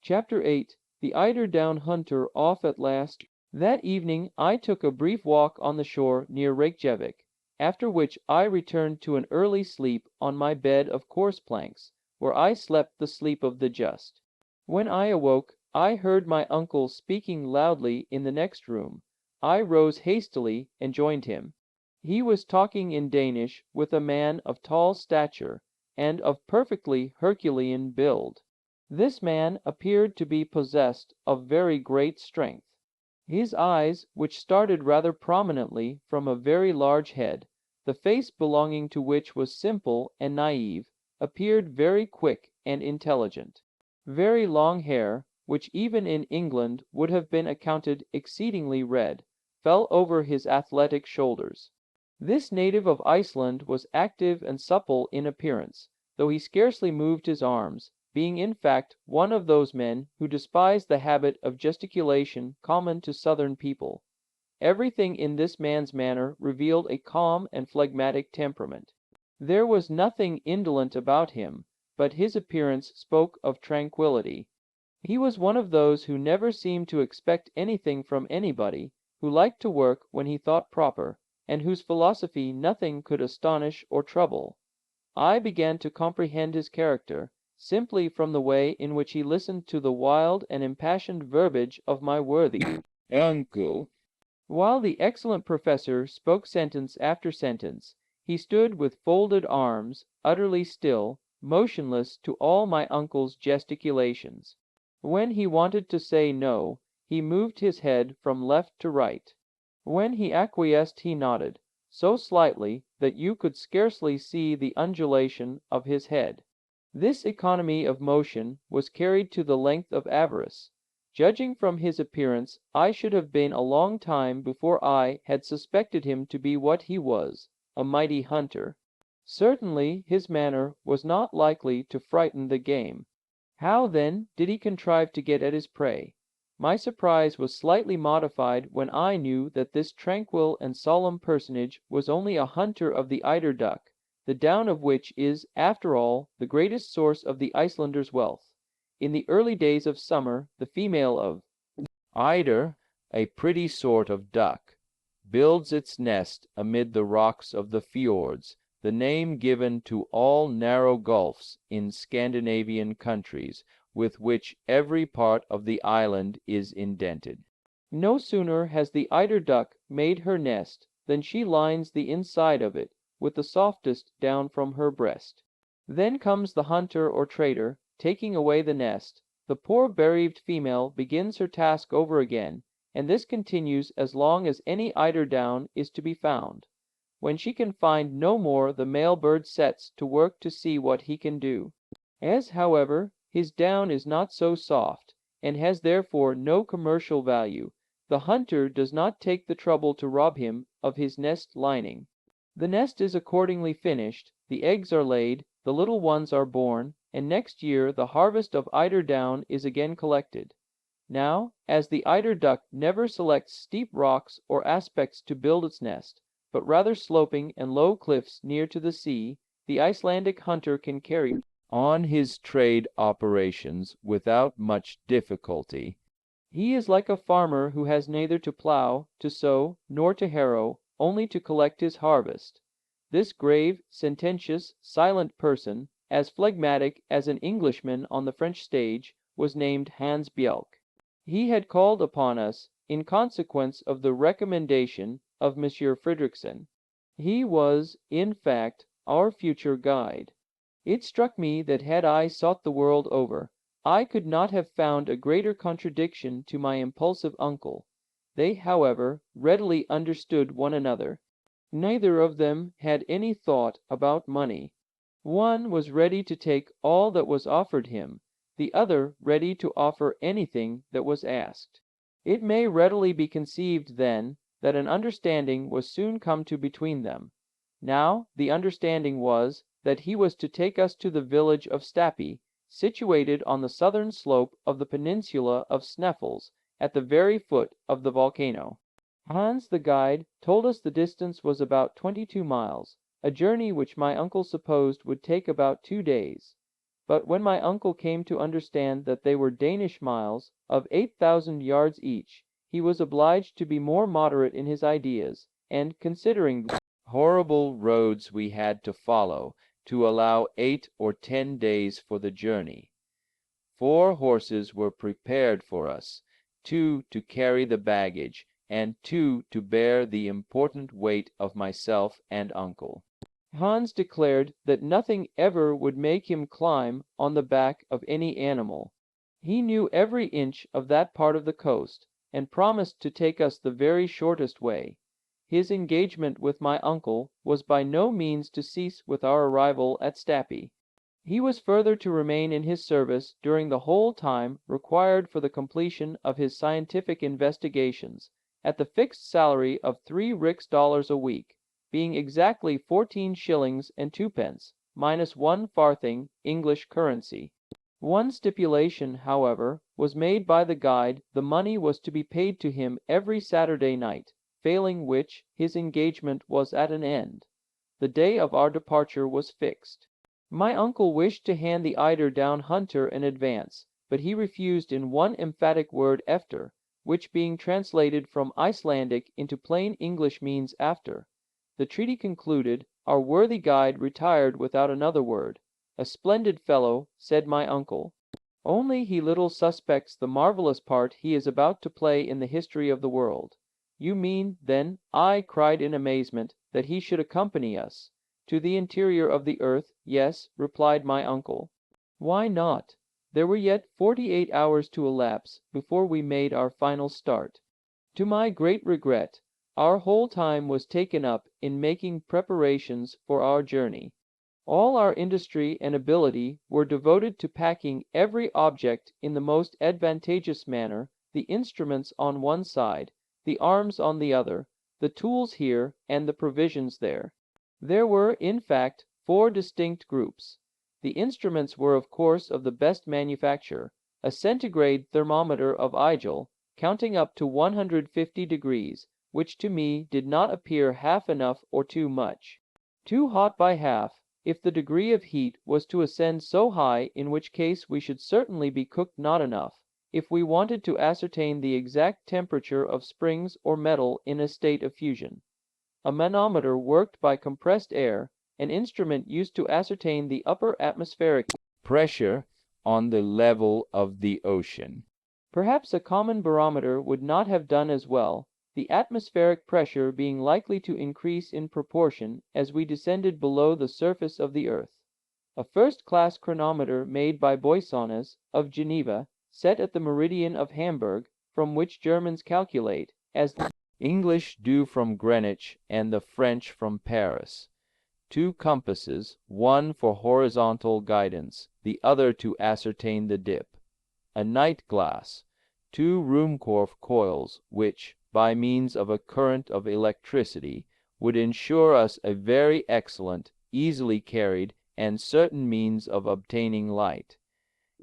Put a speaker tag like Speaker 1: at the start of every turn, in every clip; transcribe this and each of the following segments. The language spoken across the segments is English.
Speaker 1: Chapter 8. The Eider-Down Hunter Off at Last. That evening I took a brief walk on the shore near Reykjavik, after which I returned to an early sleep on my bed of coarse planks, where I slept the sleep of the just. When I awoke, I heard my uncle speaking loudly in the next room. I rose hastily and joined him. He was talking in Danish with a man of tall stature and of perfectly Herculean build. This man appeared to be possessed of very great strength. His eyes, which started rather prominently from a very large head, the face belonging to which was simple and naive, appeared very quick and intelligent. Very long hair, which even in England would have been accounted exceedingly red, fell over his athletic shoulders. This native of Iceland was active and supple in appearance, though he scarcely moved his arms, being in fact one of those men who despise the habit of gesticulation common to southern people. Everything in this man's manner revealed a calm and phlegmatic temperament. There was nothing indolent about him, but his appearance spoke of tranquillity. He was one of those who never seemed to expect anything from anybody, who liked to work when he thought proper, and whose philosophy nothing could astonish or trouble. I began to comprehend his character, simply from the way in which he listened to the wild and impassioned verbiage of my worthy uncle. While the excellent professor spoke sentence after sentence, he stood with folded arms, utterly still, motionless to all my uncle's gesticulations. When he wanted to say no, he moved his head from left to right. When he acquiesced he nodded, so slightly that you could scarcely see the undulation of his head. This economy of motion was carried to the length of avarice. Judging from his appearance, I should have been a long time before I had suspected him to be what he was, a mighty hunter. Certainly his manner was not likely to frighten the game. How, then, did he contrive to get at his prey? My surprise was slightly modified when I knew that this tranquil and solemn personage was only a hunter of the eider duck, the down of which is, after all, the greatest source of the Icelanders' wealth. In the early days of summer, the female of eider, a pretty sort of duck, builds its nest amid the rocks of the fjords, the name given to all narrow gulfs in Scandinavian countries, with which every part of the island is indented. No sooner has the eider duck made her nest than she lines the inside of it with the softest down from her breast. Then comes the hunter or trader, taking away the nest. The poor bereaved female begins her task over again, and this continues as long as any eider-down is to be found. When she can find no more, the male bird sets to work to see what he can do. As, however, his down is not so soft, and has therefore no commercial value, the hunter does not take the trouble to rob him of his nest lining. The nest is accordingly finished, the eggs are laid, the little ones are born, and next year the harvest of eider-down is again collected. Now, as the eider-duck never selects steep rocks or aspects to build its nest, but rather sloping and low cliffs near to the sea, the Icelandic hunter can carry on his trade operations without much difficulty. He is like a farmer who has neither to plow, to sow, nor to harrow, only to collect his harvest. This grave, sententious, silent person, as phlegmatic as an Englishman on the French stage, was named Hans Bjelke. He had called upon us in consequence of the recommendation of M. Fridriksson. He was, in fact, our future guide. It struck me that had I sought the world over, I could not have found a greater contradiction to my impulsive uncle. They, however, readily understood one another. Neither of them had any thought about money. One was ready to take all that was offered him, the other ready to offer anything that was asked. It may readily be conceived, then, that an understanding was soon come to between them. Now the understanding was that he was to take us to the village of Stapi, situated on the southern slope of the peninsula of Sneffels, at the very foot of the volcano. Hans the guide told us the distance was about 22 miles, a journey which my uncle supposed would take about 2 days. but when my uncle came to understand that they were Danish miles, of 8,000 yards each, he was obliged to be more moderate in his ideas, and, considering the horrible roads we had to follow, to allow 8 or 10 days for the journey. 4 horses were prepared for us, 2 to carry the baggage, and 2 to bear the important weight of myself and uncle. Hans declared that nothing ever would make him climb on the back of any animal. He knew every inch of that part of the coast, and promised to take us the very shortest way. His engagement with my uncle was by no means to cease with our arrival at Stapi. He was further to remain in his service during the whole time required for the completion of his scientific investigations, at the fixed salary of 3 rix dollars a week, being exactly 14 shillings and 2 pence, minus 1 farthing English currency. One stipulation, however, was made by the guide: the money was to be paid to him every Saturday night, failing which his engagement was at an end. The day of our departure was fixed. My uncle wished to hand the Eider-Down hunter an advance, but he refused in one emphatic word "efter," which being translated from Icelandic into plain English means after. The treaty concluded, our worthy guide retired without another word. "A splendid fellow," said my uncle. "Only he little suspects the marvelous part he is about to play in the history of the world." "You mean, then," I cried in amazement, "that he should accompany us?" "To the interior of the earth, yes," replied my uncle. "Why not? There were yet 48 hours to elapse before we made our final start." To my great regret, our whole time was taken up in making preparations for our journey. All our industry and ability were devoted to packing every object in the most advantageous manner, the instruments on one side, the arms on the other, the tools here, and the provisions there. There were, in fact, 4 distinct groups. The instruments were of course of the best manufacture: a centigrade thermometer of Eigel, counting up to 150 degrees, which to me did not appear half enough or too much. Too hot by half, if the degree of heat was to ascend so high, in which case we should certainly be cooked not enough, if we wanted to ascertain the exact temperature of springs or metal in a state of fusion. A manometer worked by compressed air, an instrument used to ascertain the upper atmospheric pressure on the level of the ocean. Perhaps a common barometer would not have done as well, the atmospheric pressure being likely to increase in proportion as we descended below the surface of the earth. A first-class chronometer made by Boissonnas, of Geneva, set at the meridian of Hamburg, from which Germans calculate, as the English do from Greenwich and the French from Paris. 2 compasses, one for horizontal guidance, the other to ascertain the dip. A night glass, 2 Ruhmkorff coils, which, by means of a current of electricity, would ensure us a very excellent, easily carried, and certain means of obtaining light.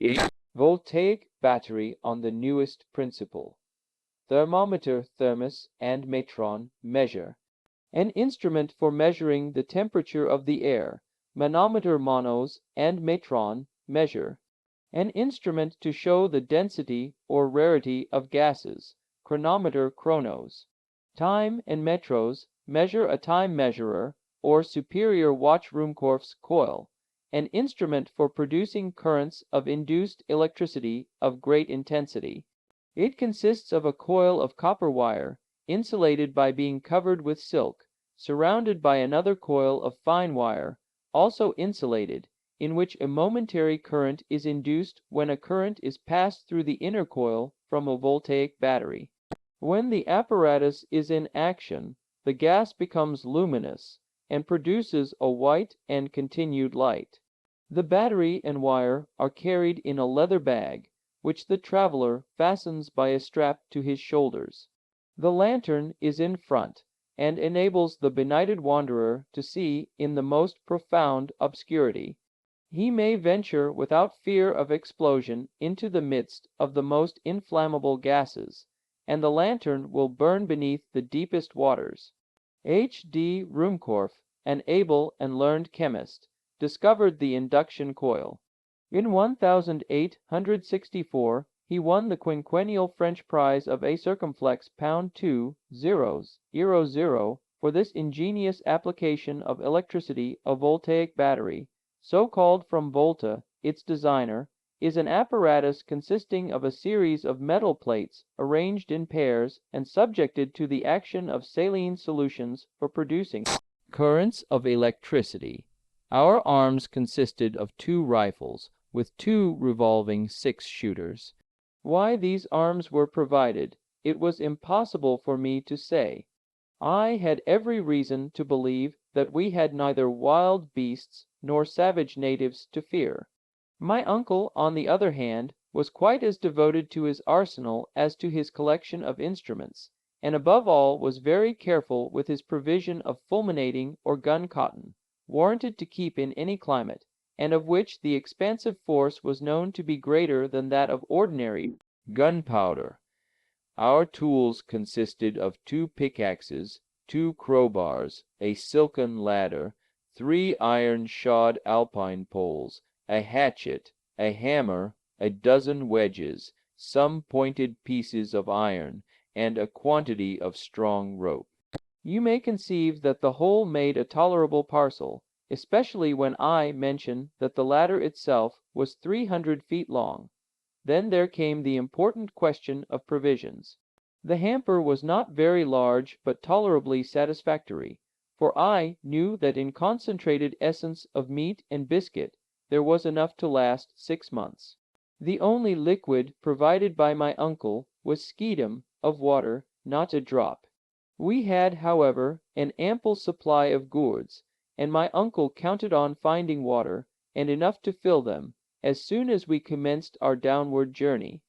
Speaker 1: A voltaic battery on the newest principle. Thermometer, thermos, and metron, measure. An instrument for measuring the temperature of the air. Manometer, monos, and metron, measure. An instrument to show the density or rarity of gases. Chronometer, chronos. Time and metros, measure a time measurer, or superior watch Ruhmkorff's coil. An instrument for producing currents of induced electricity of great intensity. It consists of a coil of copper wire, insulated by being covered with silk, surrounded by another coil of fine wire, also insulated, in which a momentary current is induced when a current is passed through the inner coil from a voltaic battery. When the apparatus is in action, the gas becomes luminous, and produces a white and continued light. The battery and wire are carried in a leather bag, which the traveler fastens by a strap to his shoulders. The lantern is in front, and enables the benighted wanderer to see in the most profound obscurity. He may venture without fear of explosion into the midst of the most inflammable gases, and the lantern will burn beneath the deepest waters. H. D. Ruhmkorff, an able and learned chemist, discovered the induction coil. In 1864 he won the quinquennial French prize of a circumflex pound 2 zeros, for this ingenious application of electricity. A voltaic battery, so called from Volta, its designer, is an apparatus consisting of a series of metal plates arranged in pairs and subjected to the action of saline solutions for producing currents of electricity. Our arms consisted of 2 rifles, with 2 revolving 6-shooters. Why these arms were provided, it was impossible for me to say. I had every reason to believe that we had neither wild beasts nor savage natives to fear. My uncle, on the other hand, was quite as devoted to his arsenal as to his collection of instruments, and above all was very careful with his provision of fulminating or gun cotton, warranted to keep in any climate, and of which the expansive force was known to be greater than that of ordinary gunpowder. Our tools consisted of 2 pickaxes, 2 crowbars, a silken ladder, 3 iron-shod alpine poles, a hatchet, a hammer, a dozen wedges, some pointed pieces of iron, and a quantity of strong rope. You may conceive that the whole made a tolerable parcel, especially when I mention that the ladder itself was 300 feet long. Then there came the important question of provisions. The hamper was not very large but tolerably satisfactory, for I knew that in concentrated essence of meat and biscuit there was enough to last 6 months. The only liquid provided by my uncle was skedum of water, not a drop. We had, however, an ample supply of gourds, and my uncle counted on finding water, and enough to fill them, as soon as we commenced our downward journey.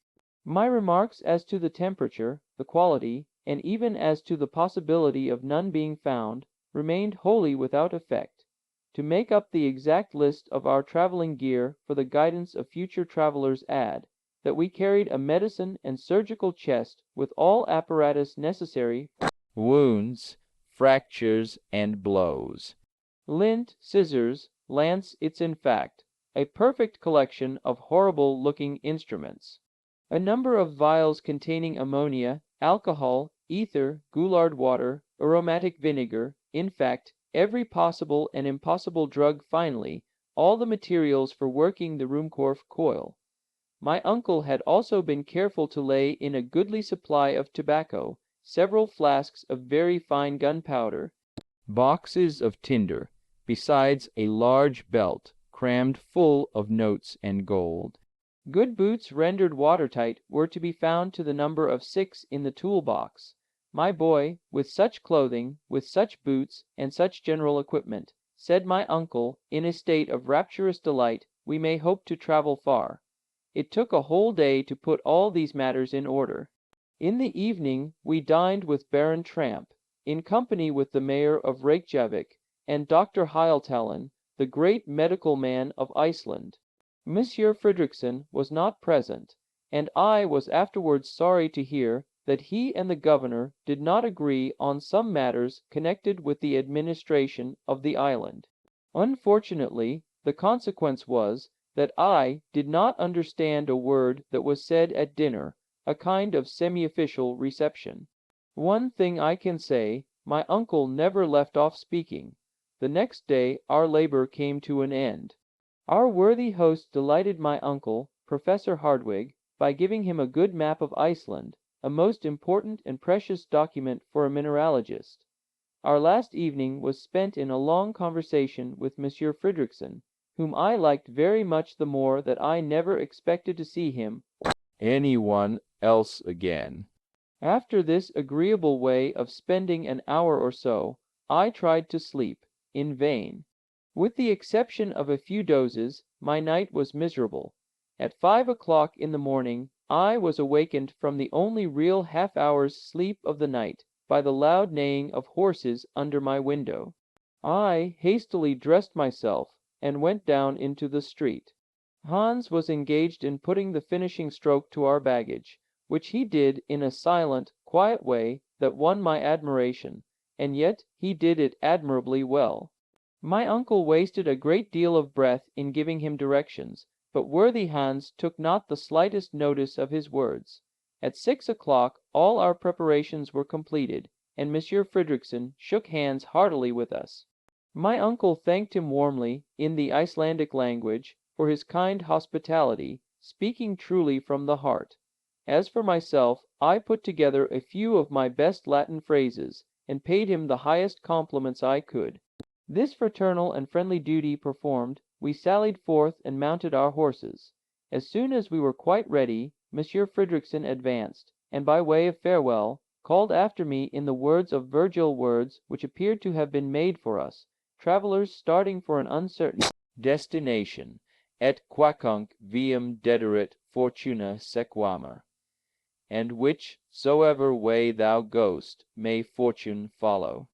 Speaker 1: My remarks as to the temperature, the quality, and even as to the possibility of none being found, remained wholly without effect. To make up the exact list of our traveling gear for the guidance of future travelers, add that we carried a medicine and surgical chest with all apparatus necessary for wounds, fractures, and blows. Lint, scissors, lancets, in fact, a perfect collection of horrible-looking instruments. A number of vials containing ammonia, alcohol, ether, Goulard water, aromatic vinegar, in fact, every possible and impossible drug, finally, all the materials for working the Ruhmkorff coil. My uncle had also been careful to lay in a goodly supply of tobacco, several flasks of very fine gunpowder, boxes of tinder, besides a large belt crammed full of notes and gold. Good boots rendered watertight were to be found to the number of 6 in the tool-box. My boy, with such clothing, with such boots, and such general equipment, said my uncle, in a state of rapturous delight, we may hope to travel far. It took a whole day to put all these matters in order. In the evening we dined with Baron Tramp, in company with the mayor of Reykjavik, and Dr. Heiltallen, the great medical man of Iceland. Monsieur Fridriksson was not present, and I was afterwards sorry to hear that he and the governor did not agree on some matters connected with the administration of the island. Unfortunately, the consequence was that I did not understand a word that was said at dinner, a kind of semi-official reception. One thing I can say, my uncle never left off speaking. The next day our labor came to an end. Our worthy host delighted my uncle, Professor Hardwigg, by giving him a good map of Iceland, a most important and precious document for a mineralogist. Our last evening was spent in a long conversation with Monsieur Fridriksson, whom I liked very much the more that I never expected to see him or anyone else again. After this agreeable way of spending an hour or so, I tried to sleep, in vain. With the exception of a few dozes, my night was miserable. At 5 o'clock in the morning I was awakened from the only real half-hour's sleep of the night by the loud neighing of horses under my window. I hastily dressed myself and went down into the street. Hans was engaged in putting the finishing stroke to our baggage, which he did in a silent, quiet way that won my admiration, and yet he did it admirably well. My uncle wasted a great deal of breath in giving him directions, But worthy Hans took not the slightest notice of his words. At 6 o'clock all our preparations were completed, and Monsieur Fridriksson shook hands heartily with us. My uncle thanked him warmly, in the Icelandic language, for his kind hospitality, speaking truly from the heart. As for myself, I put together a few of my best Latin phrases, and paid him the highest compliments I could. This fraternal and friendly duty performed, we sallied forth and mounted our horses. As soon as we were quite ready, Monsieur Fridriksson advanced, and by way of farewell, called after me in the words of Virgil, words which appeared to have been made for us, travelers starting for an uncertain destination, et quaconc viam dederit fortuna sequamur, and which soever way thou goest, may fortune follow.